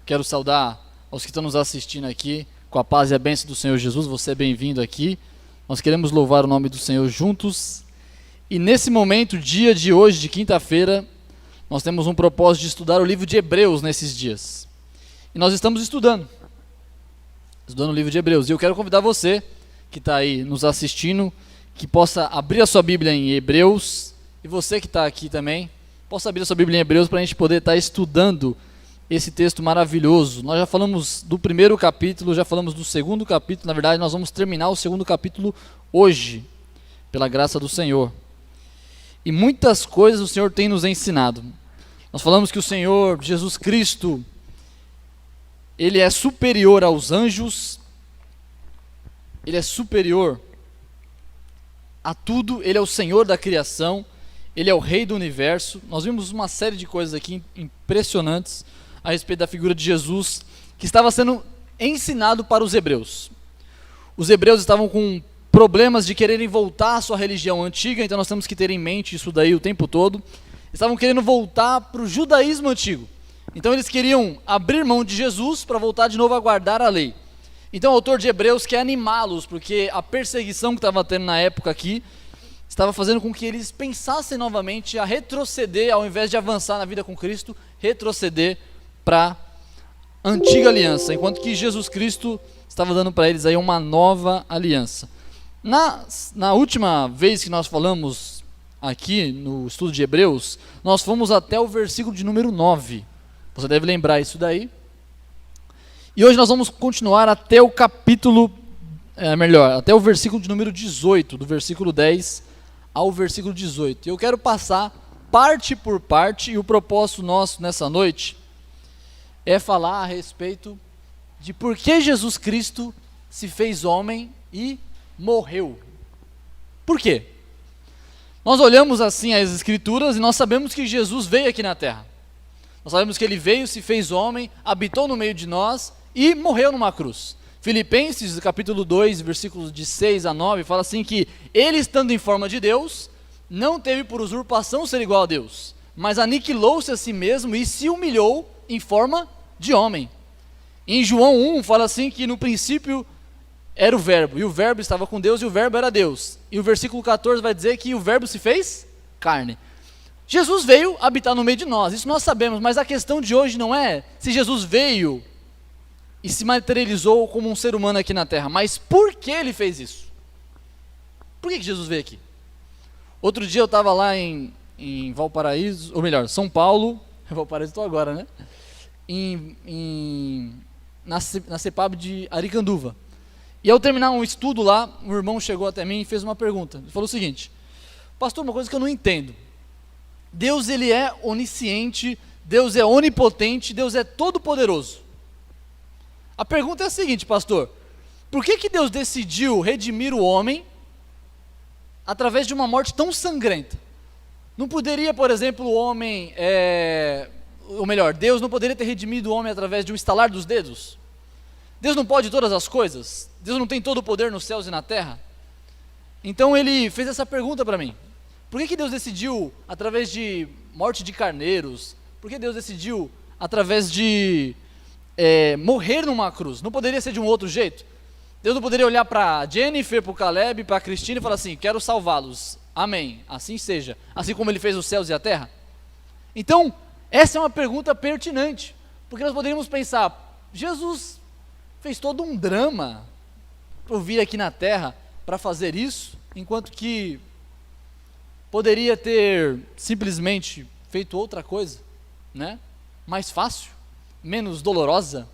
Quero saudar aos que estão nos assistindo aqui, com a paz e a bênção do Senhor Jesus. Você é bem-vindo aqui. Nós queremos louvar o nome do Senhor juntos. E nesse momento, dia de hoje, de quinta-feira, nós temos um propósito de estudar o livro de Hebreus nesses dias. E nós estamos estudando o livro de Hebreus. E eu quero convidar você, que está aí nos assistindo, que possa abrir a sua Bíblia em Hebreus, e você que está aqui também, possa abrir a sua Bíblia em Hebreus para a gente poder estar estudando esse texto maravilhoso. Nós já falamos do primeiro capítulo, já falamos do segundo capítulo. Na verdade, nós vamos terminar o segundo capítulo hoje, pela graça do Senhor. E muitas coisas o Senhor tem nos ensinado. Nós falamos que o Senhor Jesus Cristo, Ele é superior aos anjos, Ele é superior a tudo, Ele é o Senhor da criação, Ele é o Rei do universo. Nós vimos uma série de coisas aqui impressionantes a respeito da figura de Jesus, que estava sendo ensinado para os hebreus. Os hebreus estavam com problemas de quererem voltar à sua religião antiga, então nós temos que ter em mente isso daí o tempo todo. Estavam querendo voltar para o judaísmo antigo. Então eles queriam abrir mão de Jesus para voltar de novo a guardar a lei. Então o autor de Hebreus quer animá-los, porque a perseguição que estava tendo na época aqui estava fazendo com que eles pensassem novamente a retroceder, ao invés de avançar na vida com Cristo, retroceder para a antiga aliança, enquanto que Jesus Cristo estava dando para eles aí uma nova aliança. Na última vez que nós falamos aqui no estudo de Hebreus, nós fomos até o versículo de número 9. Você deve lembrar isso daí. E hoje nós vamos continuar até o capítulo, até o versículo de número 18, do versículo 10 ao versículo 18. Eu quero passar parte por parte, e o propósito nosso nessa noite é falar a respeito de por que Jesus Cristo se fez homem e morreu. Por quê? Nós olhamos assim as Escrituras e nós sabemos que Jesus veio aqui na Terra. Nós sabemos que Ele veio, se fez homem, habitou no meio de nós e morreu numa cruz. Filipenses, capítulo 2, versículos de 6 a 9, fala assim que Ele, estando em forma de Deus, não teve por usurpação ser igual a Deus, mas aniquilou-se a si mesmo e se humilhou em forma de homem. Em João 1, fala assim que no princípio era o verbo, e o verbo estava com Deus, e o verbo era Deus. E o versículo 14 vai dizer que o verbo se fez carne. Jesus veio habitar no meio de nós, isso nós sabemos, mas a questão de hoje não é se Jesus veio e se materializou como um ser humano aqui na terra, mas por que Ele fez isso? Por que Jesus veio aqui? Outro dia eu estava lá em Valparaíso, ou melhor, São Paulo, Valparaíso estou agora, né? Na CEPAB de Aricanduva. E ao terminar um estudo lá, um irmão chegou até mim e fez uma pergunta. Ele falou o seguinte: pastor, uma coisa que eu não entendo. Deus, Ele é onisciente, Deus é onipotente, Deus é todo-poderoso. A pergunta é a seguinte, pastor: por que Deus decidiu redimir o homem através de uma morte tão sangrenta? Não poderia, por exemplo, o homem, ou melhor, Deus não poderia ter redimido o homem através de um estalar dos dedos? Deus não pode todas as coisas? Deus não tem todo o poder nos céus e na terra? Então ele fez essa pergunta para mim: por que Deus decidiu através de morte de carneiros? Por que Deus decidiu através de morrer numa cruz? Não poderia ser de um outro jeito? Deus não poderia olhar para Jennifer, para o Caleb, para a Cristina e falar assim: quero salvá-los, amém, assim seja, assim como Ele fez os céus e a terra? Então, essa é uma pergunta pertinente, porque nós poderíamos pensar: Jesus fez todo um drama por vir aqui na terra para fazer isso, enquanto que poderia ter simplesmente feito outra coisa, né? Mais fácil, menos dolorosa,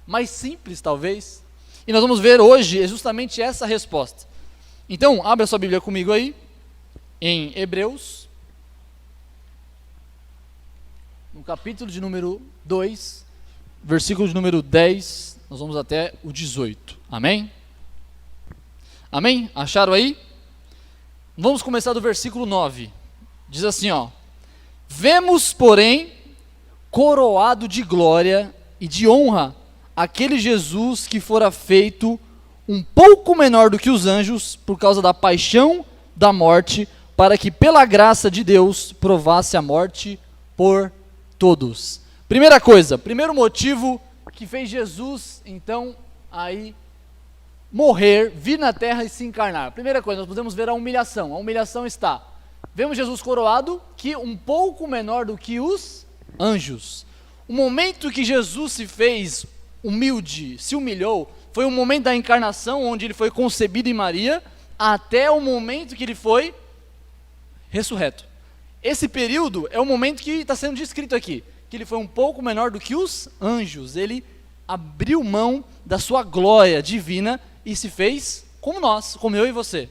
mais simples talvez. E nós vamos ver hoje justamente essa resposta. Então, abra sua Bíblia comigo aí, em Hebreus, no capítulo de número 2, versículo de número 10, nós vamos até o 18, amém? Amém? Acharam aí? Vamos começar do versículo 9, diz assim, ó: vemos, porém, coroado de glória e de honra aquele Jesus que fora feito um pouco menor do que os anjos por causa da paixão da morte, para que pela graça de Deus provasse a morte por todos. Primeira coisa, primeiro motivo que fez Jesus, então, aí morrer, vir na terra e se encarnar. Primeira coisa, nós podemos ver a humilhação. A humilhação está, vemos Jesus coroado, que um pouco menor do que os anjos. O momento que Jesus se fez humilde, se humilhou, foi o momento da encarnação, onde ele foi concebido em Maria, até o momento que ele foi ressurreto. Esse período é o momento que está sendo descrito aqui, que ele foi um pouco menor do que os anjos. Ele abriu mão da sua glória divina e se fez como nós, como eu e você.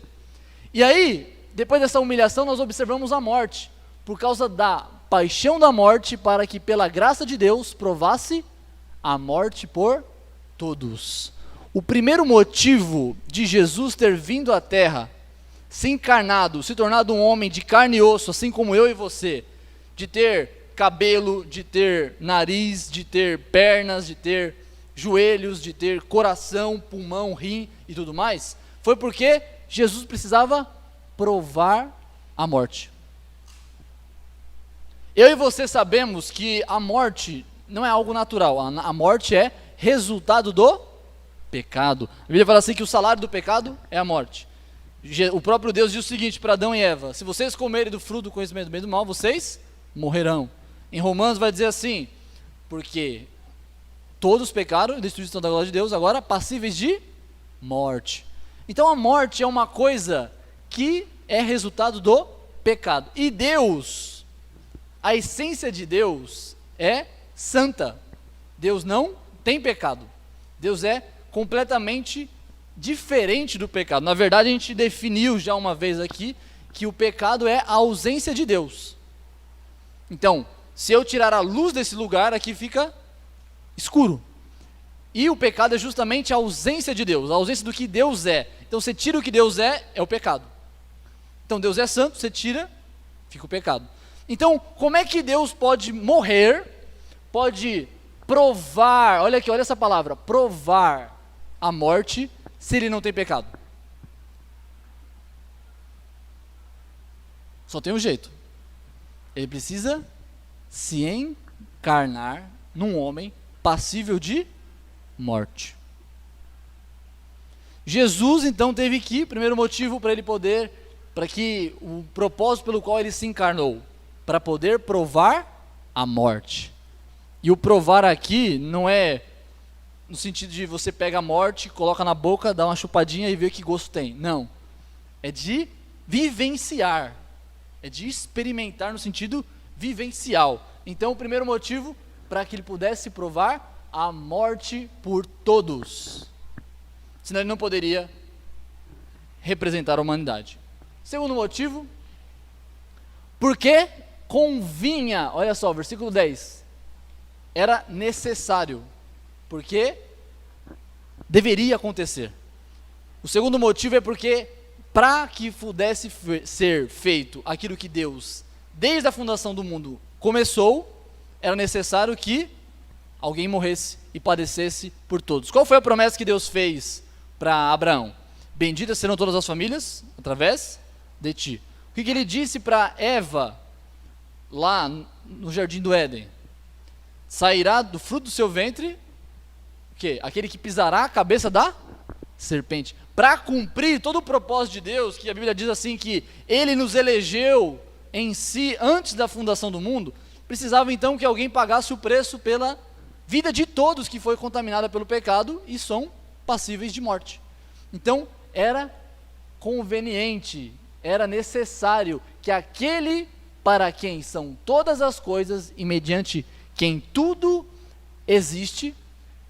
E aí, depois dessa humilhação, nós observamos a morte, por causa da paixão da morte, para que pela graça de Deus provasse a morte por todos. O primeiro motivo de Jesus ter vindo à terra, se encarnado, se tornado um homem de carne e osso, assim como eu e você, de ter cabelo, de ter nariz, de ter pernas, de ter joelhos, de ter coração, pulmão, rim e tudo mais, foi porque Jesus precisava provar a morte. Eu e você sabemos que a morte não é algo natural, a morte é resultado do pecado. A Bíblia fala assim que o salário do pecado é a morte. O próprio Deus diz o seguinte para Adão e Eva: se vocês comerem do fruto do conhecimento do bem e do mal, vocês morrerão. Em Romanos vai dizer assim, porque todos pecaram e destituídos da glória de Deus, agora passíveis de morte. Então a morte é uma coisa que é resultado do pecado. E Deus, a essência de Deus é santa. Deus não tem pecado. Deus é completamente diferente do pecado. Na verdade, a gente definiu já uma vez aqui que o pecado é a ausência de Deus. Então, se eu tirar a luz desse lugar, aqui fica escuro. E o pecado é justamente a ausência de Deus, a ausência do que Deus é. Então, você tira o que Deus é o pecado. Então, Deus é santo, você tira, fica o pecado. Então, como é que Deus pode morrer, pode provar, olha aqui, olha essa palavra, provar a morte, se ele não tem pecado? Só tem um jeito. Ele precisa se encarnar num homem passível de morte. Jesus então teve que, primeiro motivo para ele poder, para que o propósito pelo qual ele se encarnou, para poder provar a morte. E o provar aqui não é no sentido de você pega a morte, coloca na boca, dá uma chupadinha e vê que gosto tem. Não. É de vivenciar. É de experimentar no sentido vivencial. Então o primeiro motivo para que ele pudesse provar a morte por todos. Senão ele não poderia representar a humanidade. Segundo motivo, porque convinha, olha só, versículo 10, era necessário, porque deveria acontecer. O segundo motivo é porque, para que pudesse ser feito aquilo que Deus, desde a fundação do mundo, começou, era necessário que alguém morresse e padecesse por todos. Qual foi a promessa que Deus fez para Abraão? Benditas serão todas as famílias através de ti. O que ele disse para Eva, lá no jardim do Éden? Sairá do fruto do seu ventre, o quê? Aquele que pisará a cabeça da serpente. Para cumprir todo o propósito de Deus, que a Bíblia diz assim, que ele nos elegeu em si antes da fundação do mundo, precisava então que alguém pagasse o preço pela vida de todos que foi contaminada pelo pecado e são passíveis de morte. Então era conveniente, era necessário que aquele para quem são todas as coisas e mediante quem tudo existe,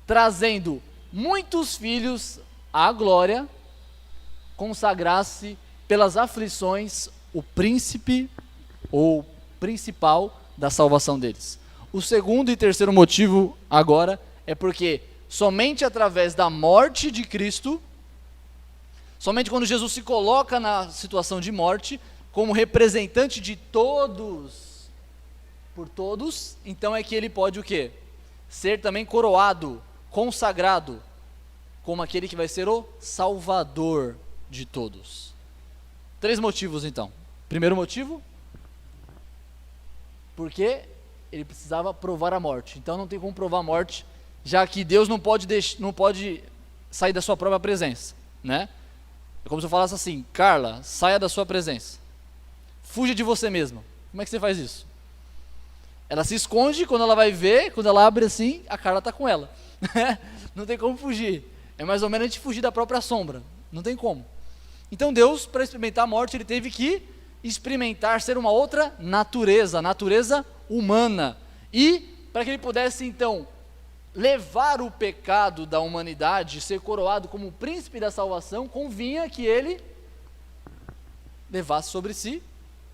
trazendo muitos filhos à glória, consagrasse pelas aflições o príncipe ou principal da salvação deles. O segundo e terceiro motivo agora é porque somente através da morte de Cristo, somente quando Jesus se coloca na situação de morte, como representante de todos, por todos, então é que ele pode o quê? Ser também coroado, consagrado, como aquele que vai ser o Salvador de todos. 3 motivos então. Primeiro motivo, porque ele precisava provar a morte. Então não tem como provar a morte, já que Deus não pode sair da sua própria presença, né? É como se eu falasse assim: Carla, saia da sua presença, fuja de você mesma. Como é que você faz isso? Ela se esconde, quando ela vai ver, quando ela abre assim, a Carla está com ela. Não tem como fugir. É mais ou menos a gente fugir da própria sombra. Não tem como. Então Deus, para experimentar a morte, ele teve que experimentar ser uma outra natureza, a natureza humana. E para que ele pudesse então levar o pecado da humanidade, ser coroado como o príncipe da salvação, convinha que ele levasse sobre si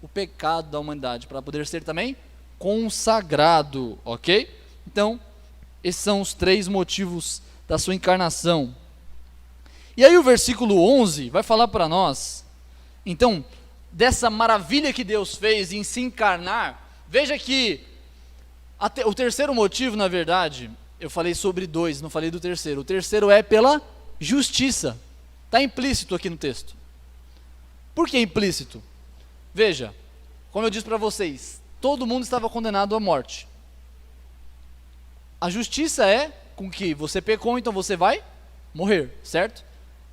o pecado da humanidade, para poder ser também consagrado, ok? Então, esses são os 3 motivos da sua encarnação. E aí o versículo 11 vai falar para nós, então, dessa maravilha que Deus fez em se encarnar. Veja que o terceiro motivo, na verdade, eu falei sobre 2, não falei do terceiro. O terceiro é pela justiça. Está implícito aqui no texto. Por que implícito? Veja, como eu disse para vocês, todo mundo estava condenado à morte. A justiça é com que você pecou, então você vai morrer, certo?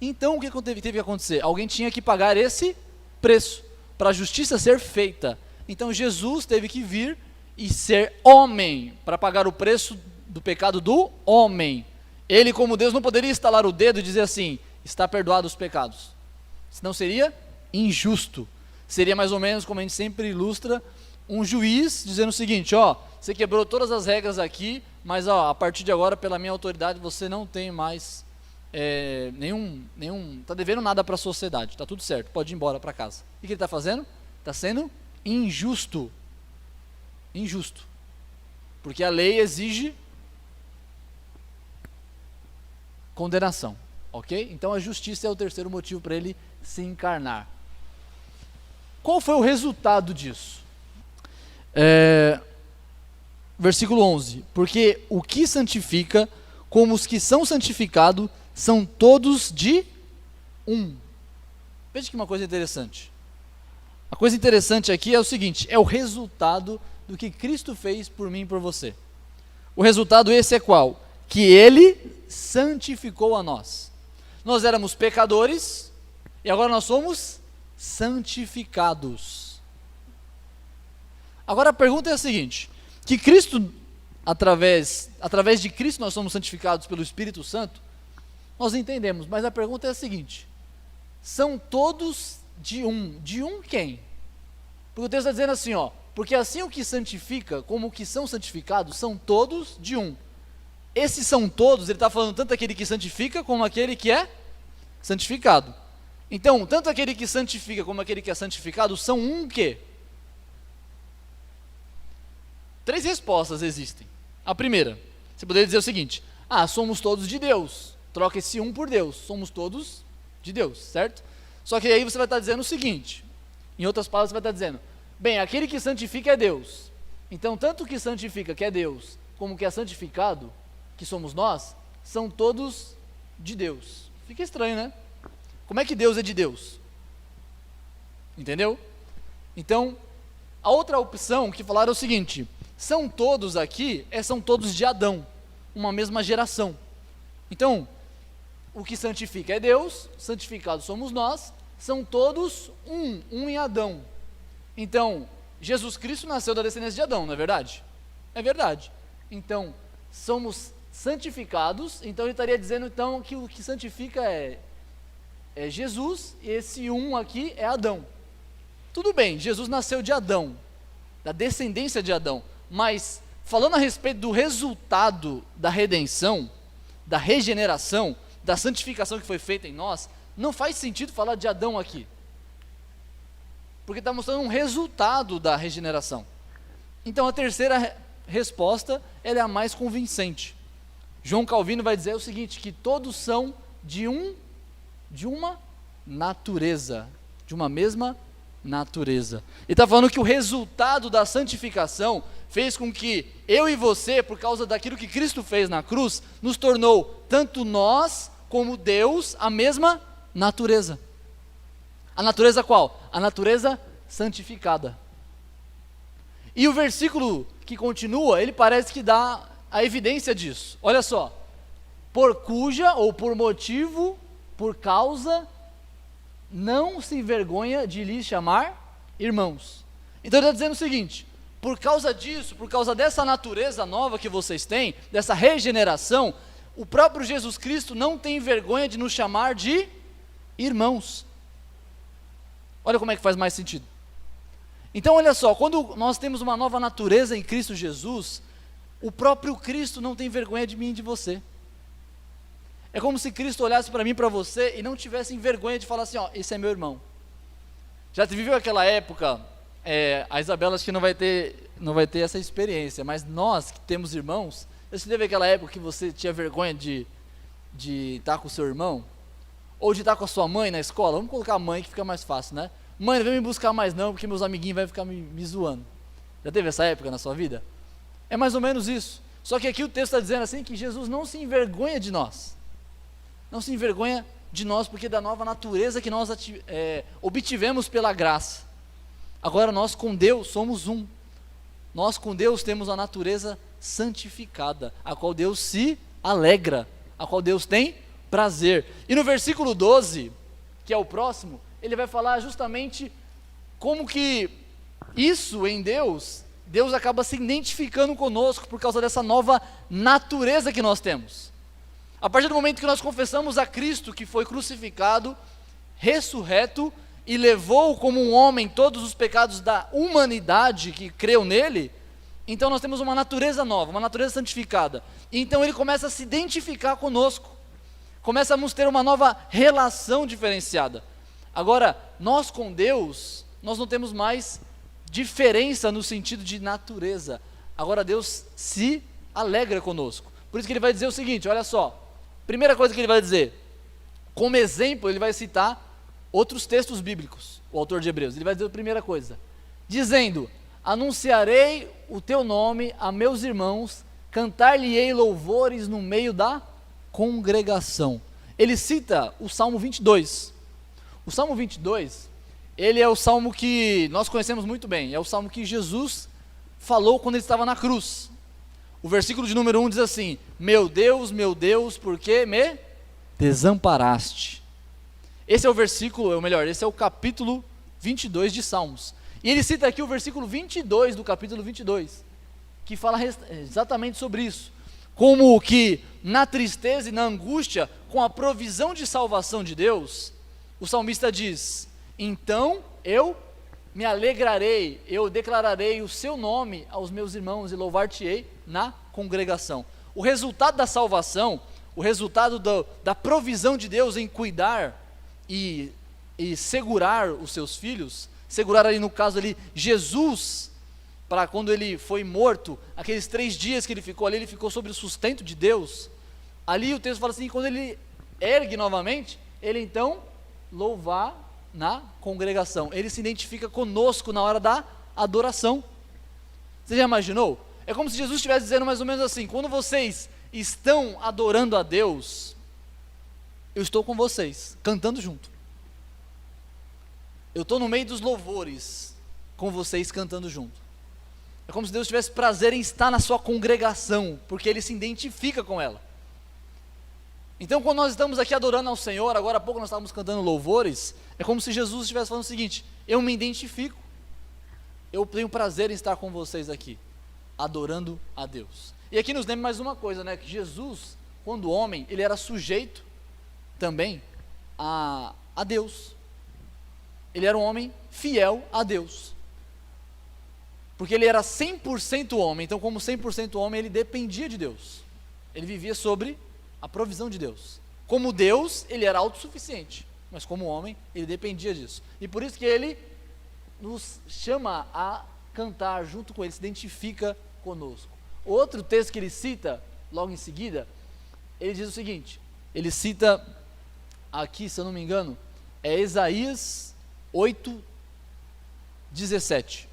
Então o que teve que acontecer? Alguém tinha que pagar esse preço para a justiça ser feita. Então Jesus teve que vir e ser homem para pagar o preço do pecado do homem. Ele, como Deus, não poderia estalar o dedo e dizer assim: está perdoado os pecados. Senão seria injusto. Seria mais ou menos, como a gente sempre ilustra, um juiz dizendo o seguinte: ó, você quebrou todas as regras aqui, mas ó, a partir de agora, pela minha autoridade, você não tem mais tá devendo nada para a sociedade, tá tudo certo, pode ir embora para casa. O que ele está fazendo? Está sendo injusto. Injusto. Porque a lei exige condenação, ok? Então a justiça é o terceiro motivo para ele se encarnar. Qual foi o resultado disso? Versículo 11: porque o que santifica, como os que são santificados, são todos de um. Veja que uma coisa interessante. A coisa interessante aqui é o seguinte: é o resultado do que Cristo fez por mim e por você. O resultado esse é qual? Que Ele santificou a nós. Nós éramos pecadores e agora nós somos santificados. Agora a pergunta é a seguinte: que Cristo, através de Cristo nós somos santificados pelo Espírito Santo, nós entendemos, mas a pergunta é a seguinte: são todos de um. De um quem? Porque o texto está dizendo assim, ó: porque assim o que santifica, como o que são santificados, são todos de um. Esses são todos, ele está falando tanto aquele que santifica, como aquele que é santificado. Então, tanto aquele que santifica, como aquele que é santificado, são um quê? 3 respostas existem. A primeira, você poderia dizer o seguinte: somos todos de Deus. Troca esse um por Deus, somos todos de Deus, certo? Só que aí você vai estar dizendo o seguinte, em outras palavras você vai estar dizendo: bem, aquele que santifica é Deus. Então, tanto o que santifica, que é Deus, como o que é santificado, que somos nós, são todos de Deus. Fica estranho, né? Como é que Deus é de Deus? Entendeu? Então, a outra opção que falaram é o seguinte: são todos aqui, são todos de Adão, uma mesma geração. Então, o que santifica é Deus, santificados somos nós, são todos um em Adão. Então, Jesus Cristo nasceu da descendência de Adão, não é verdade? É verdade. Então, somos santificados, então ele estaria dizendo então que o que santifica é Jesus, e esse um aqui é Adão. Tudo bem, Jesus nasceu de Adão, da descendência de Adão, mas falando a respeito do resultado da redenção, da regeneração, da santificação que foi feita em nós, não faz sentido falar de Adão aqui, porque está mostrando um resultado da regeneração. Então a terceira resposta, ela é a mais convincente. João Calvino vai dizer o seguinte: que todos são de uma natureza, de uma mesma natureza. Ele está falando que o resultado da santificação fez com que eu e você, por causa daquilo que Cristo fez na cruz, nos tornou, tanto nós como Deus, a mesma natureza. A natureza qual? A natureza santificada. E o versículo que continua, ele parece que dá a evidência disso. Olha só, por cuja ou por motivo, por causa, não se envergonha de lhes chamar irmãos. Então ele está dizendo o seguinte: por causa disso, por causa dessa natureza nova que vocês têm, dessa regeneração, o próprio Jesus Cristo não tem vergonha de nos chamar de irmãos. Olha como é que faz mais sentido. Então olha só, quando nós temos uma nova natureza em Cristo Jesus, o próprio Cristo não tem vergonha de mim e de você. É como se Cristo olhasse para mim e para você e não tivesse vergonha de falar assim, ó, esse é meu irmão. Já viveu aquela época, a Isabela acho que não vai ter essa experiência, mas nós que temos irmãos, você teve aquela época que você tinha vergonha de estar com o seu irmão? Ou de estar com a sua mãe na escola? Vamos colocar a mãe que fica mais fácil, né? Mãe, não vem me buscar mais não, porque meus amiguinhos vão ficar me zoando. Já teve essa época na sua vida? É mais ou menos isso. Só que aqui o texto está dizendo assim, que Jesus não se envergonha de nós. Não se envergonha de nós, porque da nova natureza que nós obtivemos pela graça. Agora nós com Deus somos um. Nós com Deus temos a natureza santificada, a qual Deus se alegra, a qual Deus tem prazer. E no versículo 12, que é o próximo, ele vai falar justamente como que isso em Deus acaba se identificando conosco por causa dessa nova natureza que nós temos. A partir do momento que nós confessamos a Cristo que foi crucificado, ressurreto e levou como um homem todos os pecados da humanidade que creu nele, então nós temos uma natureza nova, uma natureza santificada. E então ele começa a se identificar conosco, começamos a ter uma nova relação diferenciada. Agora, nós com Deus, nós não temos mais diferença no sentido de natureza. Agora Deus se alegra conosco. Por isso que ele vai dizer o seguinte, olha só. Primeira coisa que ele vai dizer, como exemplo, ele vai citar outros textos bíblicos, o autor de Hebreus. Ele vai dizer a primeira coisa, dizendo: anunciarei o teu nome a meus irmãos, cantar-lhe-ei louvores no meio da congregação. Ele cita o Salmo 22. O Salmo 22, ele é o salmo que nós conhecemos muito bem, é o salmo que Jesus falou quando ele estava na cruz. O versículo de número 1 diz assim: meu Deus, por que me desamparaste? Esse é o versículo, ou melhor, esse é o capítulo 22 de Salmos. E ele cita aqui o versículo 22 do capítulo 22, que fala exatamente sobre isso. Como que na tristeza e na angústia, com a provisão de salvação de Deus, o salmista diz: então eu me alegrarei, eu declararei o seu nome aos meus irmãos e louvar-te-ei na congregação. O resultado da salvação, o resultado da provisão de Deus em cuidar e segurar os seus filhos, segurar ali no caso ali Jesus, para quando ele foi morto, aqueles 3 dias que ele ficou ali, ele ficou sob o sustento de Deus. Ali o texto fala assim, quando ele ergue novamente, ele então louvar na congregação, ele se identifica conosco na hora da adoração. Você já imaginou? É como se Jesus estivesse dizendo mais ou menos assim, quando vocês estão adorando a Deus, eu estou com vocês, cantando junto. Eu estou no meio dos louvores, com vocês cantando junto. É como se Deus tivesse prazer em estar na sua congregação, porque Ele se identifica com ela. Então quando nós estamos aqui adorando ao Senhor, agora há pouco nós estávamos cantando louvores, é como se Jesus estivesse falando o seguinte: eu me identifico, eu tenho prazer em estar com vocês aqui, adorando a Deus. E aqui nos lembra mais uma coisa, né, que Jesus, quando homem, ele era sujeito também a Deus. Ele era um homem fiel a Deus, porque ele era 100% homem, então como 100% homem ele dependia de Deus, ele vivia sobre a provisão de Deus. Como Deus, ele era autossuficiente, mas como homem, ele dependia disso. E por isso que ele nos chama a cantar junto com ele, se identifica conosco. Outro texto que ele cita, logo em seguida, ele diz o seguinte, ele cita aqui, se eu não me engano, é Isaías 8:17,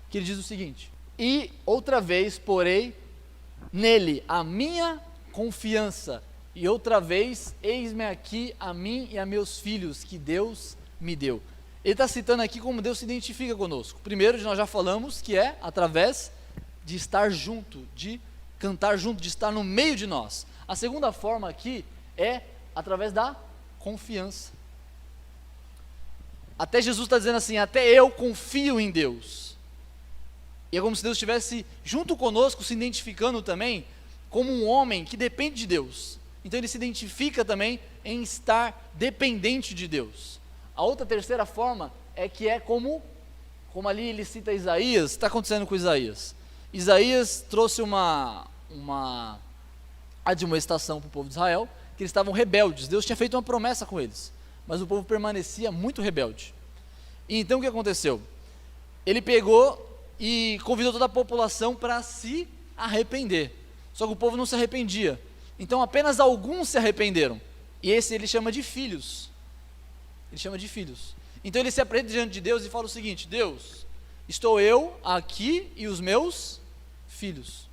que ele diz o seguinte: e outra vez porei nele a minha confiança, e outra vez, eis-me aqui a mim e a meus filhos, que Deus me deu. Ele está citando aqui como Deus se identifica conosco. Primeiro, nós já falamos que é através de estar junto, de cantar junto, de estar no meio de nós. A segunda forma aqui é através da confiança. Até Jesus está dizendo assim, até eu confio em Deus. E é como se Deus estivesse junto conosco, se identificando também como um homem que depende de Deus. Então ele se identifica também em estar dependente de Deus. A outra terceira forma é que é como ali ele cita Isaías, está acontecendo com Isaías. Isaías trouxe uma admoestação para o povo de Israel, que eles estavam rebeldes. Deus tinha feito uma promessa com eles, mas o povo permanecia muito rebelde. E então o que aconteceu? Ele pegou e convidou toda a população para se arrepender. Só que o povo não se arrependia. Então apenas alguns se arrependeram. E esse ele chama de filhos. Ele chama de filhos. Então ele se apresenta diante de Deus e fala o seguinte: Deus, estou eu aqui e os meus filhos.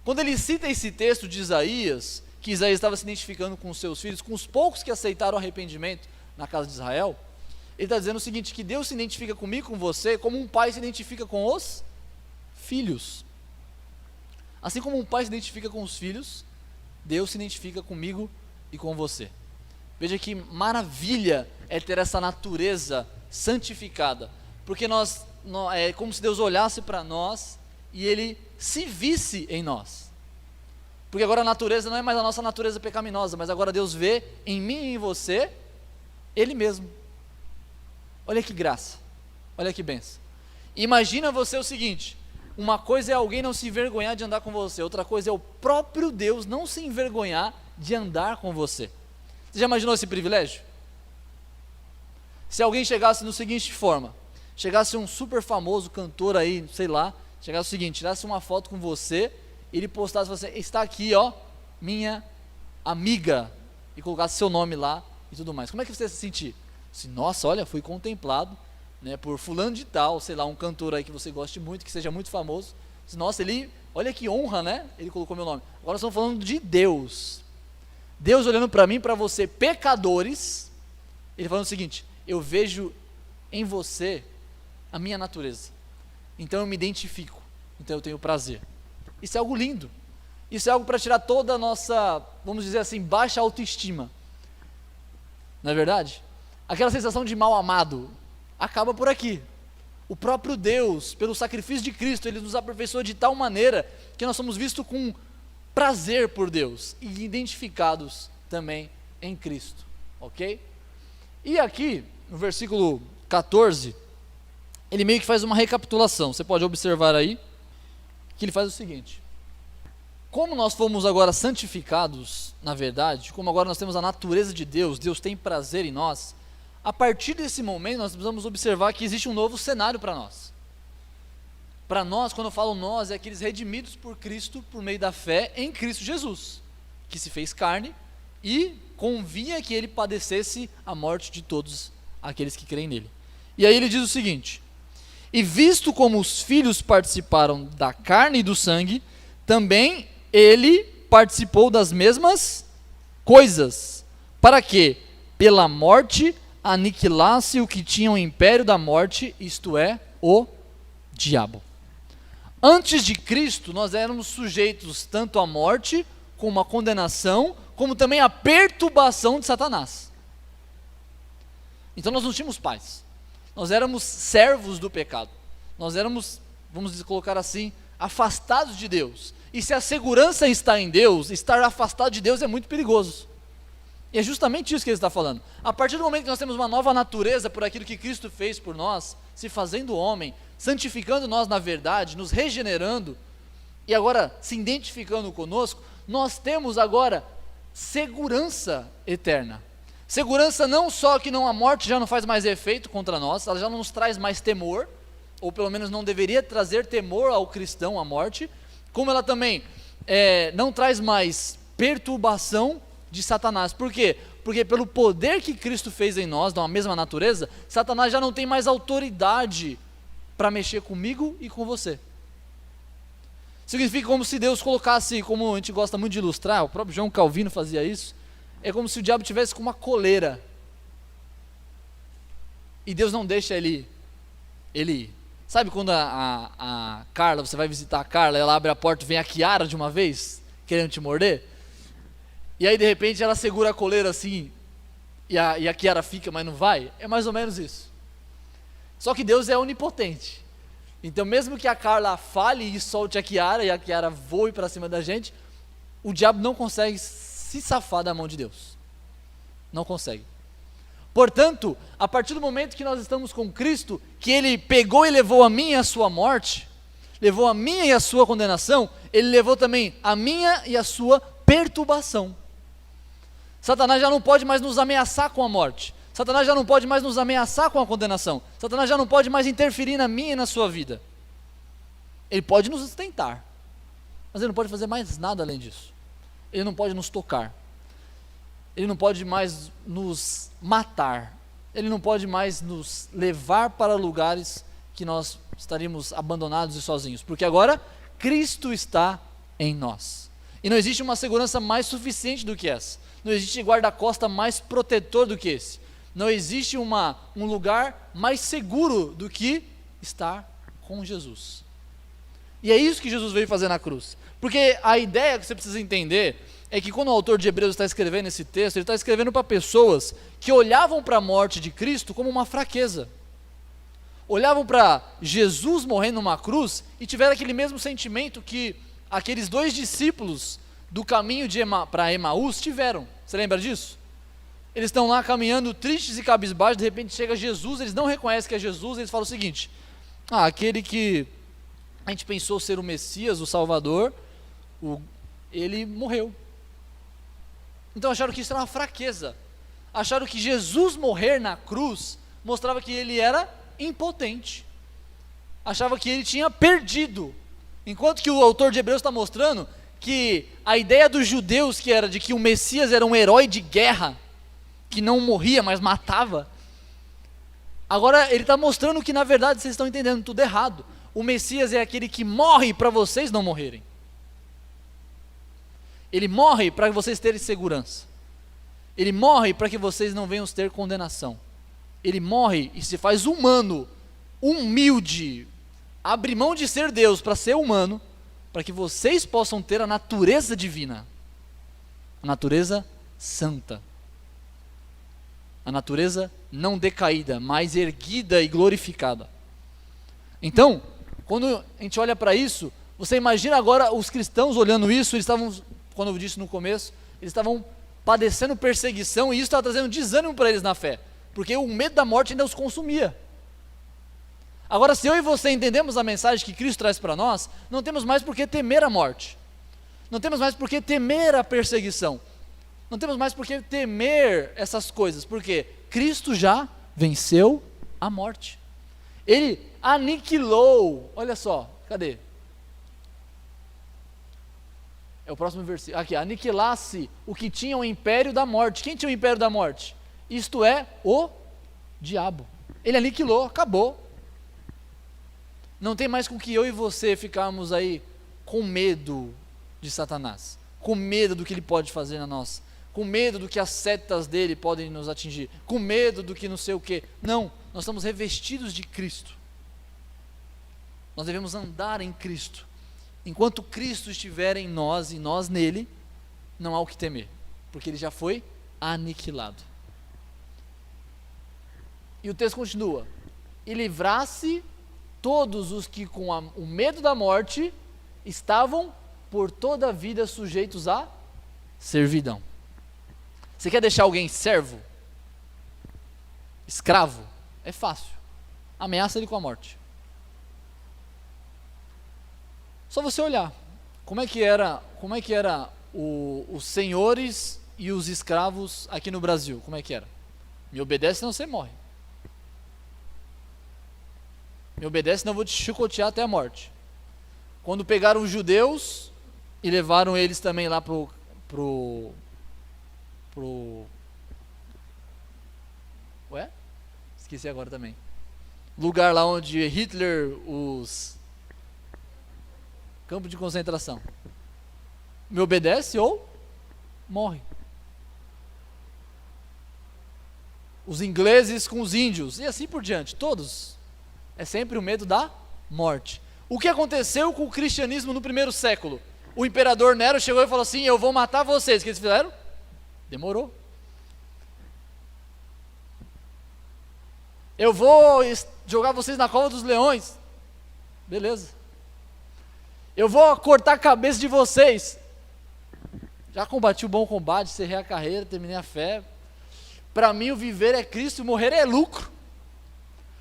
Quando ele cita esse texto de Isaías, que Isaías estava se identificando com os seus filhos, com os poucos que aceitaram o arrependimento na casa de Israel, ele está dizendo o seguinte, que Deus se identifica comigo, com você, como um pai se identifica com os filhos. Assim como um pai se identifica com os filhos, Deus se identifica comigo e com você. Veja que maravilha é ter essa natureza santificada, porque é como se Deus olhasse para nós e Ele se visse em nós. Porque agora a natureza não é mais a nossa natureza pecaminosa, mas agora Deus vê em mim e em você Ele mesmo. Olha que graça, olha que bênção. Imagina você o seguinte: uma coisa é alguém não se envergonhar de andar com você, outra coisa é o próprio Deus não se envergonhar de andar com você. Você já imaginou esse privilégio? Se alguém chegasse no seguinte forma, chegasse um super famoso cantor aí, sei lá, chegasse o seguinte, tirasse uma foto com você, ele postasse você, está aqui ó, minha amiga, e colocasse seu nome lá e tudo mais, como é que você ia se sentir? Assim, nossa, olha, fui contemplado, né, por fulano de tal, sei lá, um cantor aí que você goste muito, que seja muito famoso. Nossa, olha que honra, né? Ele colocou meu nome. Agora nós estamos falando de Deus. Deus olhando para mim, para você, pecadores, Ele falando o seguinte: eu vejo em você a minha natureza, então eu me identifico, então eu tenho prazer. Isso é algo lindo, isso é algo para tirar toda a nossa, vamos dizer assim, baixa autoestima, não é verdade? Aquela sensação de mal amado acaba por aqui. O próprio Deus, pelo sacrifício de Cristo, Ele nos aperfeiçoou de tal maneira que nós somos vistos com prazer por Deus e identificados também em Cristo, ok? E aqui, no versículo 14, ele meio que faz uma recapitulação. Você pode observar aí que ele faz o seguinte: como nós fomos agora santificados, na verdade, como agora nós temos a natureza de Deus, Deus tem prazer em nós, a partir desse momento nós precisamos observar que existe um novo cenário para nós. Para nós, quando eu falo nós, é aqueles redimidos por Cristo, por meio da fé em Cristo Jesus, que se fez carne e convinha que Ele padecesse a morte de todos aqueles que creem nele. E aí ele diz o seguinte: e visto como os filhos participaram da carne e do sangue, também Ele participou das mesmas coisas, para que, pela morte, aniquilasse o que tinha o império da morte, isto é, o diabo. Antes de Cristo, nós éramos sujeitos tanto à morte, como à condenação, como também à perturbação de Satanás. Então nós não tínhamos paz. Nós éramos servos do pecado. Nós éramos, vamos colocar assim, afastados de Deus. E se a segurança está em Deus, estar afastado de Deus é muito perigoso. E é justamente isso que ele está falando. A partir do momento que nós temos uma nova natureza por aquilo que Cristo fez por nós, se fazendo homem, santificando nós na verdade, nos regenerando, e agora se identificando conosco, nós temos agora segurança eterna. Segurança não só que a morte já não faz mais efeito contra nós, ela já não nos traz mais temor, ou pelo menos não deveria trazer temor ao cristão a morte, como ela também não traz mais perturbação de Satanás. Por quê? Porque pelo poder que Cristo fez em nós, da mesma natureza, Satanás já não tem mais autoridade para mexer comigo e com você. Significa como se Deus colocasse, como a gente gosta muito de ilustrar, o próprio João Calvino fazia isso, é como se o diabo tivesse com uma coleira, e Deus não deixa ele ir. Sabe quando a Carla, você vai visitar a Carla, ela abre a porta e vem a Kiara de uma vez, querendo te morder? E aí de repente ela segura a coleira assim, e a Kiara fica, mas não vai? É mais ou menos isso. Só que Deus é onipotente. Então mesmo que a Carla fale e solte a Kiara voe para cima da gente, o diabo não consegue se safar da mão de Deus. Não consegue. Portanto, a partir do momento que nós estamos com Cristo, que Ele pegou e levou a minha e a sua morte, levou a minha e a sua condenação, Ele levou também a minha e a sua perturbação. Satanás já não pode mais nos ameaçar com a morte. Satanás já não pode mais nos ameaçar com a condenação. Satanás já não pode mais interferir na minha e na sua vida. Ele pode nos tentar, mas ele não pode fazer mais nada além disso. Ele não pode nos tocar. Ele não pode mais nos matar. Ele não pode mais nos levar para lugares que nós estaríamos abandonados e sozinhos. Porque agora Cristo está em nós. E não existe uma segurança mais suficiente do que essa. Não existe guarda-costa mais protetor do que esse. Não existe um lugar mais seguro do que estar com Jesus. E é isso que Jesus veio fazer na cruz. Porque a ideia que você precisa entender é que quando o autor de Hebreus está escrevendo esse texto, ele está escrevendo para pessoas que olhavam para a morte de Cristo como uma fraqueza. Olhavam para Jesus morrendo numa cruz e tiveram aquele mesmo sentimento que aqueles 2 discípulos do caminho para Emaús tiveram. Você lembra disso? Eles estão lá caminhando tristes e cabisbaixos, de repente chega Jesus, eles não reconhecem que é Jesus, eles falam o seguinte: aquele que a gente pensou ser o Messias, o Salvador, ele morreu. Então acharam que isso era uma fraqueza. Acharam que Jesus morrer na cruz mostrava que ele era impotente. Achavam que ele tinha perdido. Enquanto que o autor de Hebreus está mostrando que a ideia dos judeus que era de que o Messias era um herói de guerra, que não morria, mas matava. Agora ele está mostrando que na verdade vocês estão entendendo tudo errado. O Messias é aquele que morre para vocês não morrerem. Ele morre para vocês terem segurança. Ele morre para que vocês não venham ter condenação. Ele morre e se faz humano, humilde, abre mão de ser Deus para ser humano, para que vocês possam ter a natureza divina, a natureza santa, a natureza não decaída, mas erguida e glorificada. Então, quando a gente olha para isso, você imagina agora os cristãos olhando isso, eles estavam, como eu disse no começo, eles estavam padecendo perseguição e isso estava trazendo desânimo para eles na fé, porque o medo da morte ainda os consumia. Agora, se eu e você entendemos a mensagem que Cristo traz para nós, não temos mais por que temer a morte, não temos mais por que temer a perseguição, não temos mais por que temer essas coisas, porque Cristo já venceu a morte. Ele aniquilou, olha só, cadê? É o próximo versículo, aqui, aniquilasse o que tinha o império da morte. Quem tinha o império da morte? Isto é, o diabo. Ele aniquilou, acabou. Não tem mais com que eu e você ficarmos aí com medo de Satanás, com medo do que ele pode fazer na nós, com medo do que as setas dele podem nos atingir, com medo do que não sei o que. Não, nós estamos revestidos de Cristo. Nós devemos andar em Cristo. Enquanto Cristo estiver em nós e nós nele, não há o que temer, porque ele já foi aniquilado. E o texto continua: e livrasse todos os que com o medo da morte estavam por toda a vida sujeitos à servidão. Você quer deixar alguém servo? Escravo? É fácil. Ameaça ele com a morte. Só você olhar como é que era os senhores e os escravos aqui no Brasil. Como é que era? Me obedece, senão você morre. Me obedece, senão eu vou te chicotear até a morte. Quando pegaram os judeus e levaram eles também lá esqueci agora também. Lugar lá onde Hitler, os campos de concentração. Me obedece ou morre. Os ingleses com os índios, e assim por diante, todos. É sempre o medo da morte. O que aconteceu com o cristianismo no primeiro século? O imperador Nero chegou e falou assim: eu vou matar vocês. O que eles fizeram? Demorou. Eu vou jogar vocês na cova dos leões. Beleza. Eu vou cortar a cabeça de vocês. Já combati o bom combate, encerrei a carreira, terminei a fé. Para mim o viver é Cristo e morrer é lucro.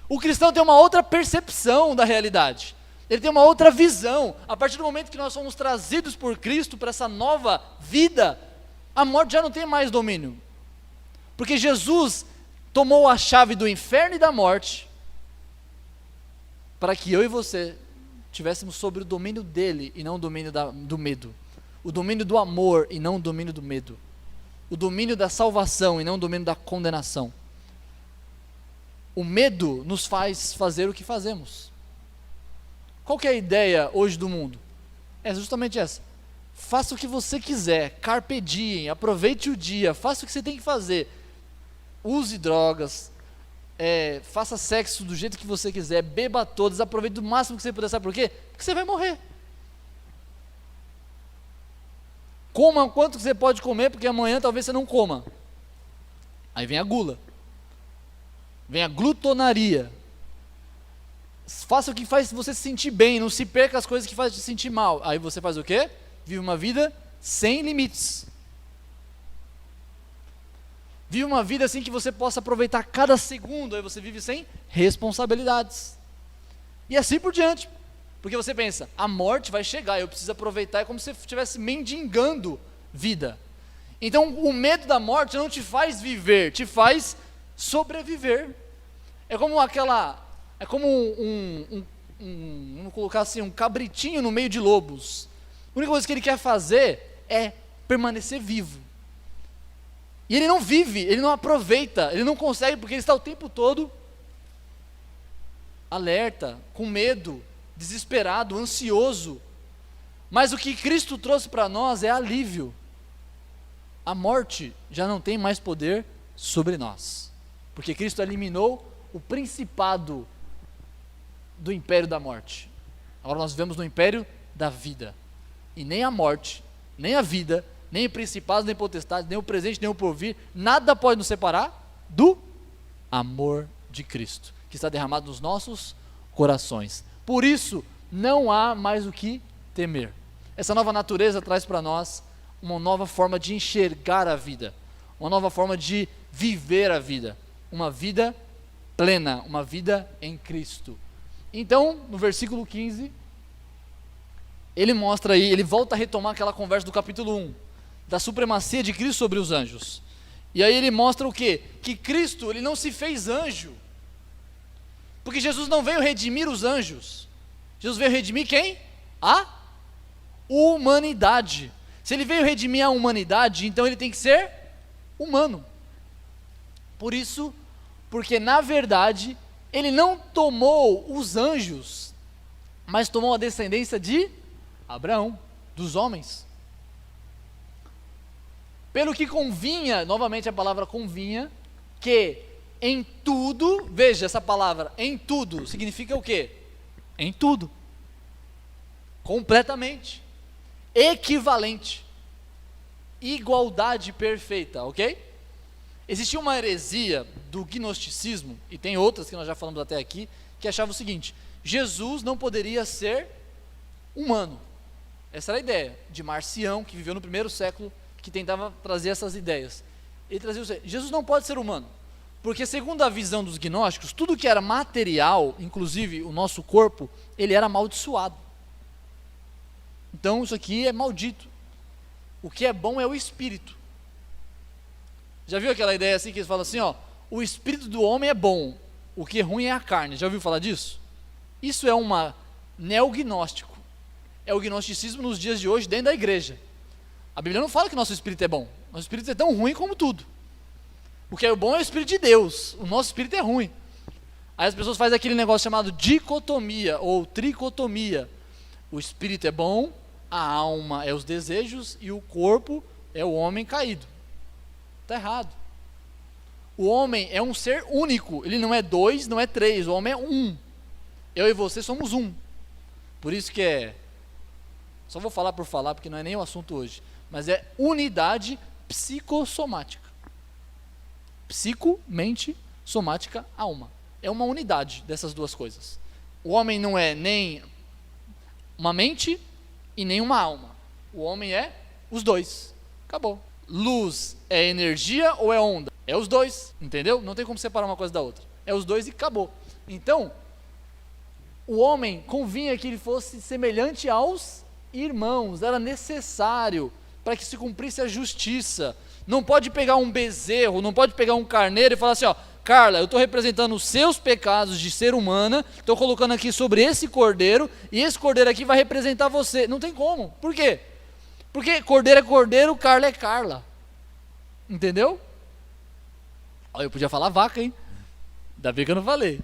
O cristão tem uma outra percepção da realidade. Ele tem uma outra visão. A partir do momento que nós somos trazidos por Cristo para essa nova vida, a morte já não tem mais domínio. Porque Jesus tomou a chave do inferno e da morte para que eu e você tivéssemos sobre o domínio dele e não o domínio do medo. O domínio do amor e não o domínio do medo. O domínio da salvação e não o domínio da condenação. O medo nos faz fazer o que fazemos. Qual que é a ideia hoje do mundo? É justamente essa. Faça o que você quiser, carpe diem, aproveite o dia, faça o que você tem que fazer. Use drogas, faça sexo do jeito que você quiser, beba todas, aproveite do máximo que você puder. Sabe por quê? Porque você vai morrer. Coma o quanto que você pode comer, porque amanhã talvez você não coma. Aí vem a gula. Vem a glutonaria. Faça o que faz você se sentir bem, não se perca as coisas que fazem te sentir mal. Aí você faz o quê? Vive uma vida sem limites. Vive uma vida assim que você possa aproveitar cada segundo. Aí você vive sem responsabilidades. E assim por diante. Porque você pensa, a morte vai chegar, eu preciso aproveitar. É como se você estivesse mendigando vida. Então o medo da morte não te faz viver, te faz sobreviver. É como vamos colocar assim, um cabritinho no meio de lobos. A única coisa que ele quer fazer é permanecer vivo. E ele não vive, ele não aproveita, ele não consegue, porque ele está o tempo todo alerta, com medo, desesperado, ansioso. Mas o que Cristo trouxe para nós é alívio. A morte já não tem mais poder sobre nós, porque Cristo eliminou o principado do império da morte. Agora nós vivemos no império da vida. E nem a morte, nem a vida, nem o principado, nem potestade, nem o presente, nem o porvir, nada pode nos separar do amor de Cristo, que está derramado nos nossos corações. Por isso, não há mais o que temer. Essa nova natureza traz para nós uma nova forma de enxergar a vida, uma nova forma de viver a vida, uma vida plena, uma vida em Cristo. Então, no versículo 15, ele mostra aí, ele volta a retomar aquela conversa do capítulo 1, da supremacia de Cristo sobre os anjos. E aí ele mostra o quê? Que Cristo, ele não se fez anjo, porque Jesus não veio redimir os anjos. Jesus veio redimir quem? A humanidade. Se ele veio redimir a humanidade, então ele tem que ser humano. Por isso, porque na verdade, ele não tomou os anjos, mas tomou a descendência de Abraão, dos homens. Pelo que convinha, novamente a palavra convinha, que em tudo, veja essa palavra, em tudo, significa o quê? Em tudo. Completamente. Equivalente. Igualdade perfeita, ok? Existia uma heresia do gnosticismo, e tem outras que nós já falamos até aqui, que achava o seguinte: Jesus não poderia ser humano. Essa era a ideia de Marcião, que viveu no primeiro século, que tentava trazer essas ideias. Ele trazia o seguinte: Jesus não pode ser humano, porque segundo a visão dos gnósticos, tudo que era material, inclusive o nosso corpo, ele era amaldiçoado. Então isso aqui é maldito. O que é bom é o espírito. Já viu aquela ideia assim que eles falam assim, ó, o espírito do homem é bom, o que é ruim é a carne. Já ouviu falar disso? Isso é uma neognóstico. É o gnosticismo nos dias de hoje dentro da igreja. A Bíblia não fala que nosso espírito é bom. Nosso espírito é tão ruim como tudo. O que é bom é o espírito de Deus. O nosso espírito é ruim. Aí as pessoas fazem aquele negócio chamado dicotomia ou tricotomia. O espírito é bom, a alma é os desejos e o corpo é o homem caído. Está errado. O homem é um ser único. Ele não é dois, não é três. O homem é um. Eu e você somos um. Por isso que só vou falar por falar, porque não é nem o assunto hoje, mas é unidade psicossomática. Psico, mente, somática, alma. É uma unidade dessas duas coisas. O homem não é nem uma mente e nem uma alma. O homem é os dois. Acabou. Luz é energia ou é onda? É os dois, entendeu? Não tem como separar uma coisa da outra. É os dois e acabou. Então, o homem convinha que ele fosse semelhante aos irmãos. Era necessário para que se cumprisse a justiça. Não pode pegar um bezerro, não pode pegar um carneiro e falar assim, ó, Carla, eu estou representando os seus pecados de ser humana, estou colocando aqui sobre esse cordeiro, e esse cordeiro aqui vai representar você. Não tem como. Por quê? Porque cordeiro é cordeiro, Carla é Carla. Entendeu? Ó, eu podia falar vaca, hein? Ainda bem que eu não falei.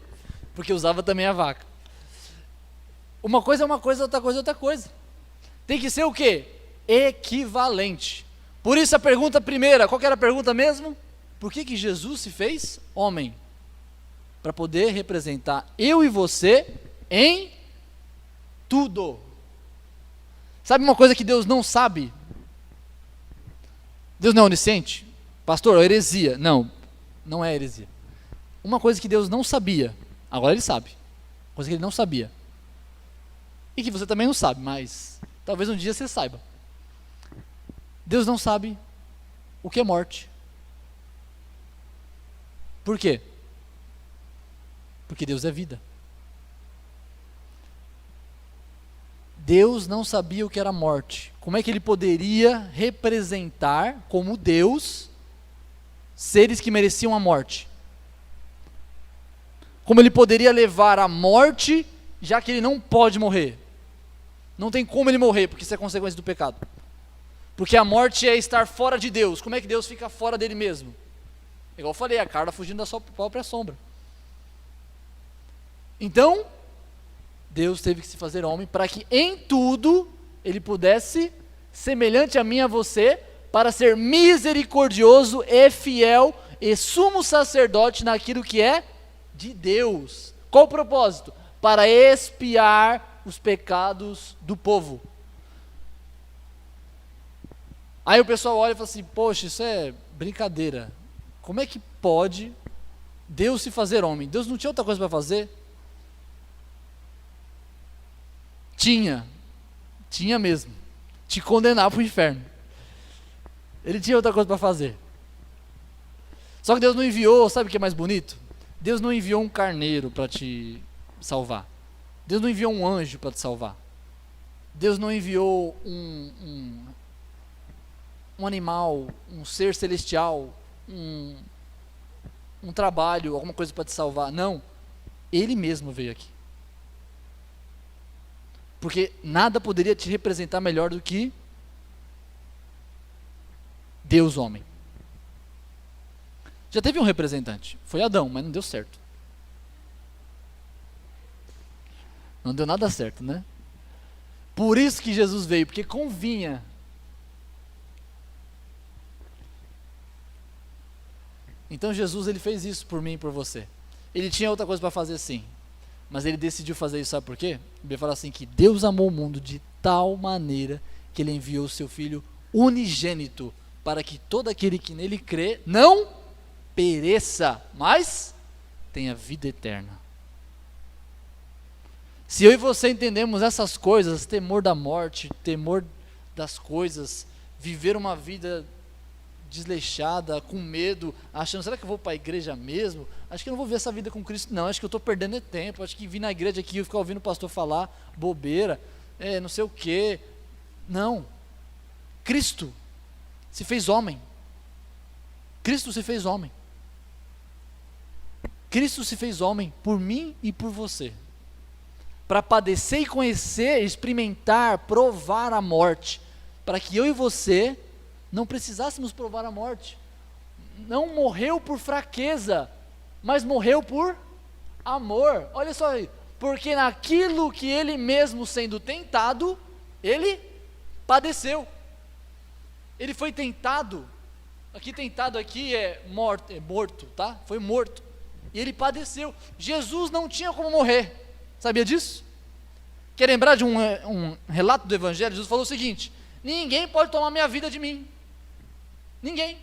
Porque usava também a vaca. Uma coisa é uma coisa, outra coisa é outra coisa. Tem que ser o quê? Equivalente. Por isso a pergunta primeira, qual que era a pergunta mesmo? Por que Jesus se fez homem? Para poder representar eu e você em tudo. Sabe uma coisa que Deus não sabe? Deus não é onisciente? Pastor, é heresia. Não, não é heresia. Uma coisa que Deus não sabia, agora Ele sabe. Coisa que Ele não sabia. E que você também não sabe, mas talvez um dia você saiba. Deus não sabe o que é morte. Por quê? Porque Deus é vida. Deus não sabia o que era morte. Como é que Ele poderia representar como Deus seres que mereciam a morte? Como Ele poderia levar a morte, já que Ele não pode morrer? Não tem como Ele morrer, porque isso é consequência do pecado. Porque a morte é estar fora de Deus. Como é que Deus fica fora dele mesmo? Igual eu falei, a Carla fugindo da sua própria sombra. Então, Deus teve que se fazer homem para que em tudo Ele pudesse, semelhante a mim e a você, para ser misericordioso e fiel e sumo sacerdote naquilo que é de Deus. Qual o propósito? Para expiar os pecados do povo. Aí o pessoal olha e fala assim, poxa, isso é brincadeira. Como é que pode Deus se fazer homem? Deus não tinha outra coisa para fazer? Tinha mesmo. Te condenar para o inferno. Ele tinha outra coisa para fazer. Só que Deus não enviou, sabe o que é mais bonito? Deus não enviou um carneiro para te salvar. Deus não enviou um anjo para te salvar. Deus não enviou um animal, um ser celestial, um trabalho, alguma coisa para te salvar. Não, Ele mesmo veio aqui. Porque nada poderia te representar melhor do que Deus homem. Já teve um representante, foi Adão, mas não deu certo. Não deu nada certo, né? Por isso que Jesus veio, porque convinha. Então Jesus, Ele fez isso por mim e por você. Ele tinha outra coisa para fazer sim, mas Ele decidiu fazer isso, sabe por quê? Ele fala assim que Deus amou o mundo de tal maneira que Ele enviou o seu Filho unigênito para que todo aquele que nele crê não pereça, mas tenha vida eterna. Se eu e você entendemos essas coisas, temor da morte, temor das coisas, viver uma vida desleixada, com medo, achando, será que eu vou para a igreja mesmo? Acho que eu não vou ver essa vida com Cristo não, acho que eu estou perdendo tempo, acho que vir na igreja aqui e ficar ouvindo o pastor falar bobeira, não sei o quê. Não, Cristo se fez homem. Cristo se fez homem. Cristo se fez homem por mim e por você, para padecer e conhecer, experimentar, provar a morte, para que eu e você não precisássemos provar a morte. Não morreu por fraqueza, mas morreu por amor. Olha só aí, porque naquilo que Ele mesmo sendo tentado, Ele padeceu. Ele foi tentado, tentado aqui é morto, tá? Foi morto. E Ele padeceu. Jesus não tinha como morrer. Sabia disso? Quer lembrar de um relato do Evangelho? Jesus falou o seguinte: ninguém pode tomar minha vida de mim. Ninguém.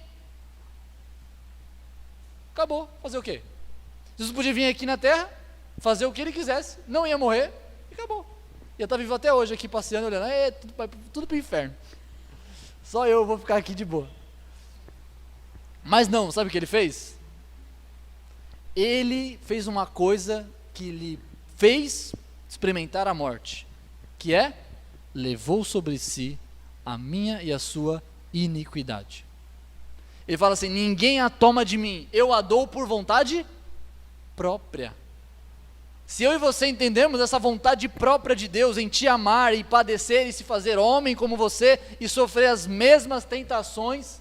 Acabou. Fazer o quê? Jesus podia vir aqui na terra, fazer o que ele quisesse, não ia morrer, e acabou. Ia estar vivo até hoje aqui passeando, olhando, tudo para o inferno. Só eu vou ficar aqui de boa. Mas não, sabe o que ele fez? Ele fez uma coisa que lhe fez experimentar a morte, que é, levou sobre si a minha e a sua iniquidade. Ele fala assim: ninguém a toma de mim, eu a dou por vontade própria. Se eu e você entendemos essa vontade própria de Deus em te amar e padecer e se fazer homem como você e sofrer as mesmas tentações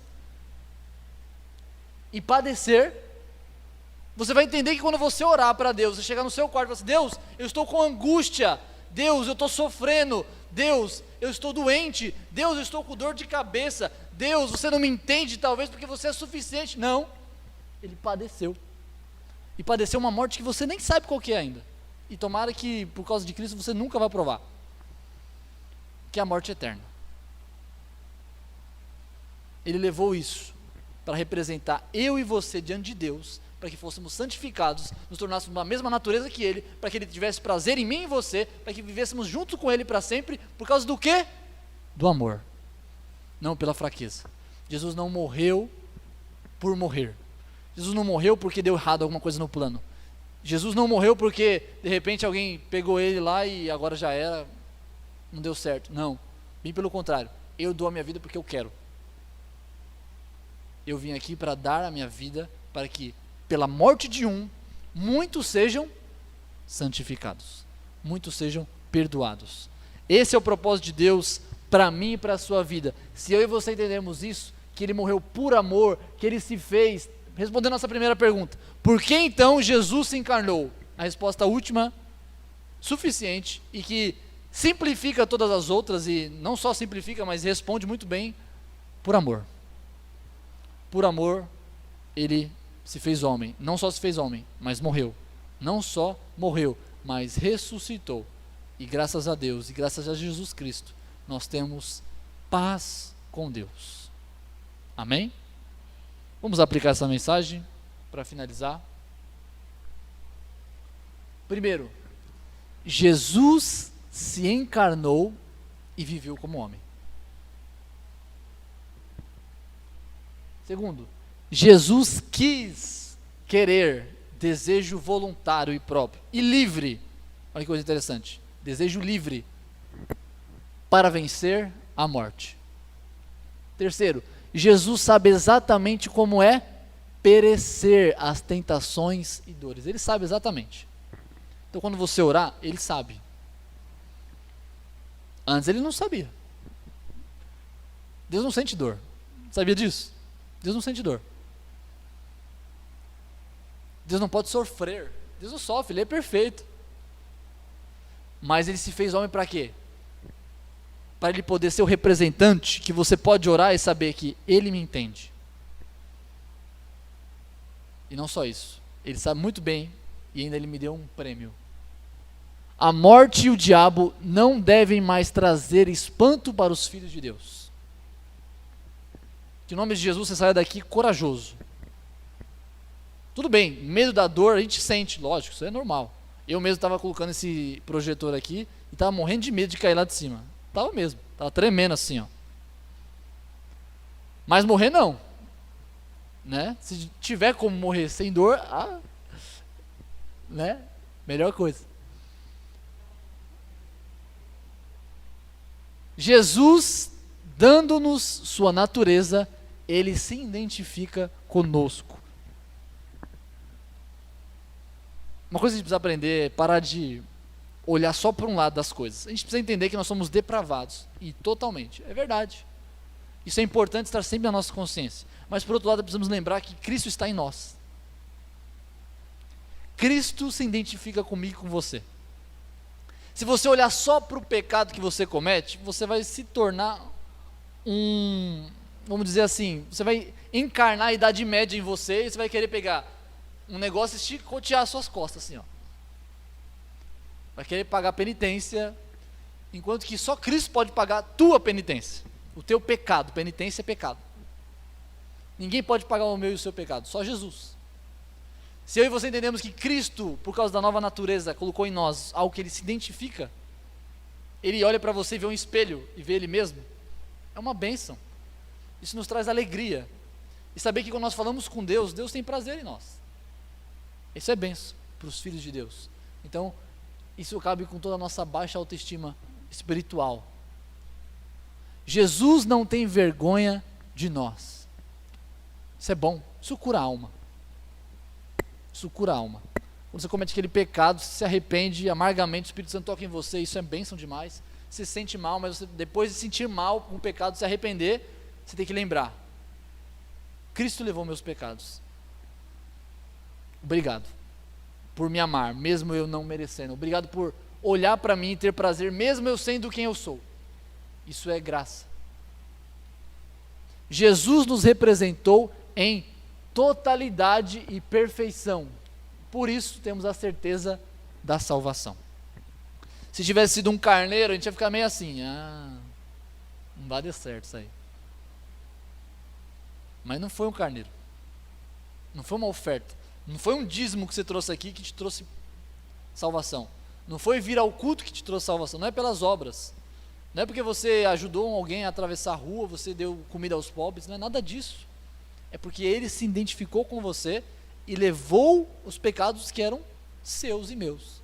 e padecer, você vai entender que quando você orar para Deus, você chegar no seu quarto e falar assim: Deus, eu estou com angústia, Deus, eu estou sofrendo, Deus, eu estou doente, Deus, eu estou com dor de cabeça, Deus, você não me entende talvez porque você é suficiente. Não, ele padeceu, e padeceu uma morte que você nem sabe qual que é ainda, e tomara que por causa de Cristo você nunca vai provar, que é a morte eterna. Ele levou isso para representar eu e você diante de Deus, para que fôssemos santificados, nos tornássemos da mesma natureza que Ele, para que Ele tivesse prazer em mim e em você, para que vivêssemos junto com Ele para sempre, por causa do quê? Do amor, não pela fraqueza. Jesus não morreu por morrer. Jesus não morreu porque deu errado alguma coisa no plano. Jesus não morreu porque de repente alguém pegou Ele lá e agora já era, não deu certo. Não, bem pelo contrário, eu dou a minha vida porque eu quero. Eu vim aqui para dar a minha vida, para que pela morte de um, muitos sejam santificados, muitos sejam perdoados. Esse é o propósito de Deus para mim e para a sua vida. Se eu e você entendermos isso, que Ele morreu por amor, que Ele se fez, respondendo a nossa primeira pergunta, por que então Jesus se encarnou? A resposta última, suficiente, e que simplifica todas as outras, e não só simplifica, mas responde muito bem: por amor. Por amor, Ele se fez homem. Não só se fez homem, mas morreu. Não só morreu, mas ressuscitou. E graças a Deus, e graças a Jesus Cristo, nós temos paz com Deus. Amém? Vamos aplicar essa mensagem para finalizar. Primeiro, Jesus se encarnou e viveu como homem. Segundo, Jesus quis querer, desejo voluntário e próprio, e livre, olha que coisa interessante, desejo livre, para vencer a morte. Terceiro, Jesus sabe exatamente como é perecer as tentações e dores, Ele sabe exatamente. Então quando você orar, Ele sabe. Antes Ele não sabia. Deus não sente dor, sabia disso? Deus não sente dor. Deus não pode sofrer. Deus não sofre, Ele é perfeito. Mas Ele se fez homem para quê? Para Ele poder ser o representante que você pode orar e saber que Ele me entende. E não só isso, Ele sabe muito bem e ainda Ele me deu um prêmio. A morte e o diabo não devem mais trazer espanto para os filhos de Deus. Que em nome de Jesus você saia daqui corajoso. Tudo bem, medo da dor a gente sente, lógico, isso é normal. Eu mesmo estava colocando esse projetor aqui e estava morrendo de medo de cair lá de cima. Estava mesmo, estava tremendo assim, ó. Mas morrer não, né? Se tiver como morrer sem dor, né? Melhor coisa. Jesus, dando-nos sua natureza, Ele se identifica conosco. Uma coisa que a gente precisa aprender é parar de olhar só para um lado das coisas. A gente precisa entender que nós somos depravados, e totalmente, é verdade. Isso é importante estar sempre na nossa consciência. Mas por outro lado, precisamos lembrar que Cristo está em nós. Cristo se identifica comigo e com você. Se você olhar só para o pecado que você comete, você vai se tornar vamos dizer assim, você vai encarnar a idade média em você, e você vai querer pegar um negócio e chicotear as suas costas assim, ó. vai querer pagar penitência, enquanto que só Cristo pode pagar a tua penitência, o teu pecado. Penitência é pecado. Ninguém pode pagar o meu e o seu pecado, só Jesus. Se eu e você entendemos que Cristo, por causa da nova natureza, colocou em nós algo que Ele se identifica, Ele olha para você e vê um espelho e vê Ele mesmo, é uma bênção. Isso nos traz alegria. E saber que quando nós falamos com Deus, Deus tem prazer em nós. Isso é bênção para os filhos de Deus. Então, isso cabe com toda a nossa baixa autoestima espiritual. Jesus não tem vergonha de nós. Isso é bom, isso cura a alma. Isso cura a alma. Quando você comete aquele pecado, você se arrepende amargamente, o Espírito Santo toca em você, isso é bênção demais. Você se sente mal, mas você, depois de sentir mal com o pecado, se arrepender, você tem que lembrar: Cristo levou meus pecados. Obrigado por me amar, mesmo eu não merecendo. Obrigado por olhar para mim e ter prazer, mesmo eu sendo quem eu sou. Isso é graça. Jesus nos representou em totalidade e perfeição. Por isso temos a certeza da salvação. Se tivesse sido um carneiro, a gente ia ficar meio assim: não vai dar certo isso aí. Mas não foi um carneiro, não foi uma oferta, não foi um dízimo que você trouxe aqui que te trouxe salvação, não foi vir ao culto que te trouxe salvação, não é pelas obras, não é porque você ajudou alguém a atravessar a rua, você deu comida aos pobres, não é nada disso. É porque Ele se identificou com você e levou os pecados que eram seus e meus.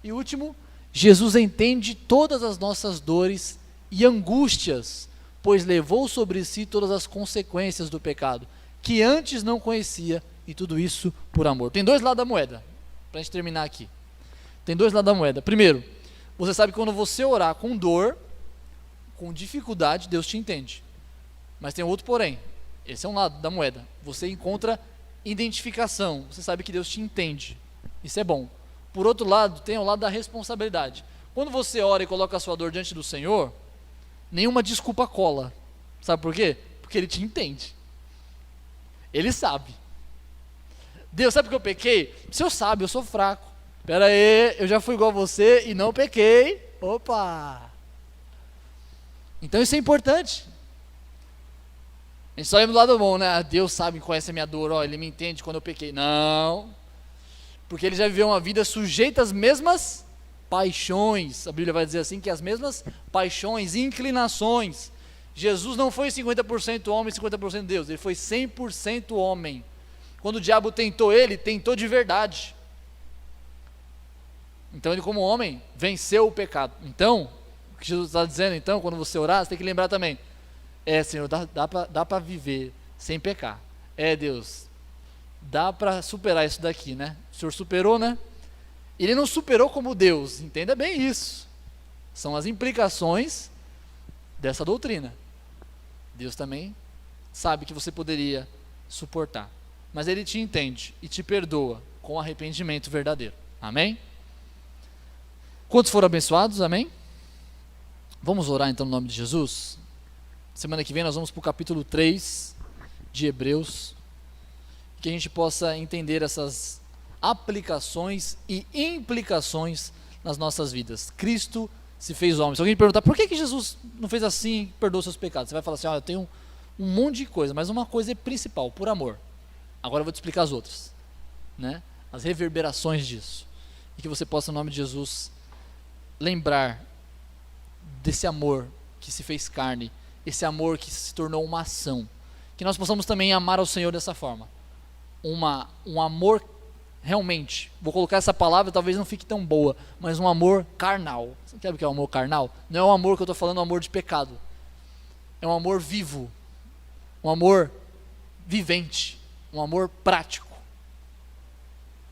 E último, Jesus entende todas as nossas dores e angústias, pois levou sobre si todas as consequências do pecado, que antes não conhecia, e tudo isso por amor. Tem dois lados da moeda, para a gente terminar aqui. Tem dois lados da moeda. Primeiro, você sabe que quando você orar com dor, com dificuldade, Deus te entende. Mas tem outro porém, esse é um lado da moeda. Você encontra identificação, você sabe que Deus te entende. Isso é bom. Por outro lado, tem o lado da responsabilidade. Quando você ora e coloca a sua dor diante do Senhor, nenhuma desculpa cola. Sabe por quê? Porque Ele te entende. Ele sabe. Deus, sabe porque eu pequei? O Senhor sabe, eu sou fraco. Espera aí, eu já fui igual a você e não pequei. Opa! Então isso é importante. A gente só lembra do lado bom, né? Deus sabe, conhece a minha dor, Ele me entende quando eu pequei. Não, porque Ele já viveu uma vida sujeita às mesmas paixões. A Bíblia vai dizer assim, que as mesmas paixões, inclinações. Jesus não foi 50% homem e 50% Deus, Ele foi 100% homem. Quando o diabo tentou Ele, tentou de verdade. Então Ele, como homem, venceu o pecado. Então, o que Jesus está dizendo, então, quando você orar, você tem que lembrar também: Senhor, dá para viver sem pecar. Deus, dá para superar isso daqui, né? O Senhor superou, né? Ele não superou como Deus, entenda bem isso. São as implicações dessa doutrina. Deus também sabe que você poderia suportar, mas Ele te entende e te perdoa com arrependimento verdadeiro. Amém? Quantos foram abençoados? Amém? Vamos orar então no nome de Jesus? Semana que vem nós vamos para o capítulo 3 de Hebreus, que a gente possa entender essas aplicações e implicações nas nossas vidas. Cristo se fez homem. Se alguém perguntar por que Jesus não fez assim e perdoou seus pecados, você vai falar assim: eu tenho um monte de coisa, mas uma coisa é principal, por amor. Agora eu vou te explicar as outras, né? As reverberações disso. E que você possa, no nome de Jesus, lembrar desse amor que se fez carne, esse amor que se tornou uma ação, que nós possamos também amar ao Senhor dessa forma, um amor realmente, vou colocar essa palavra, talvez não fique tão boa, mas um amor carnal. Você sabe o que é o amor carnal? Não é o amor que eu estou falando, um amor de pecado, é um amor vivo, um amor vivente, um amor prático.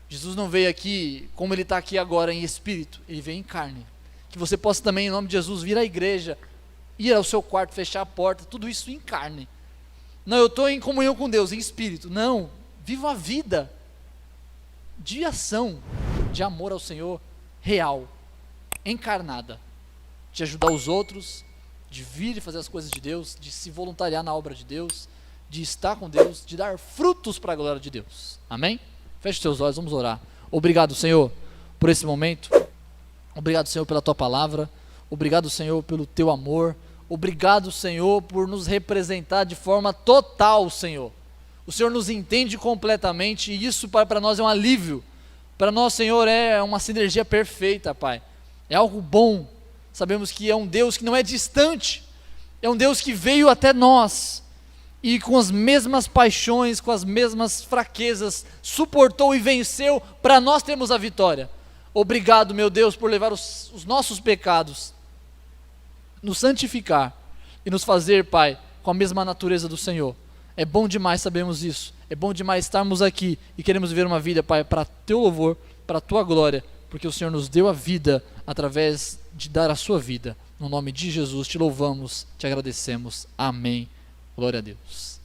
Jesus não veio aqui como Ele está aqui agora em espírito, Ele veio em carne. Que você possa também, em nome de Jesus, vir à igreja, ir ao seu quarto, fechar a porta, tudo isso em carne. Não, eu estou em comunhão com Deus, em espírito. Não, viva a vida de ação, de amor ao Senhor, real, encarnada, de ajudar os outros, de vir e fazer as coisas de Deus, de se voluntariar na obra de Deus, de estar com Deus, de dar frutos para a glória de Deus. Amém? Feche os seus olhos, vamos orar. Obrigado, Senhor, por esse momento. Obrigado, Senhor, pela Tua palavra. Obrigado, Senhor, pelo Teu amor. Obrigado, Senhor, por nos representar de forma total, Senhor. O Senhor nos entende completamente e isso, Pai, para nós é um alívio. Para nós, Senhor, é uma sinergia perfeita, Pai. É algo bom. Sabemos que é um Deus que não é distante. É um Deus que veio até nós e com as mesmas paixões, com as mesmas fraquezas, suportou e venceu para nós termos a vitória. Obrigado, meu Deus, por levar os nossos pecados, nos santificar e nos fazer, Pai, com a mesma natureza do Senhor. É bom demais sabermos isso. É bom demais estarmos aqui e queremos viver uma vida, Pai, para Teu louvor, para a Tua glória, porque o Senhor nos deu a vida através de dar a Sua vida. No nome de Jesus, Te louvamos, Te agradecemos. Amém. Glória a Deus.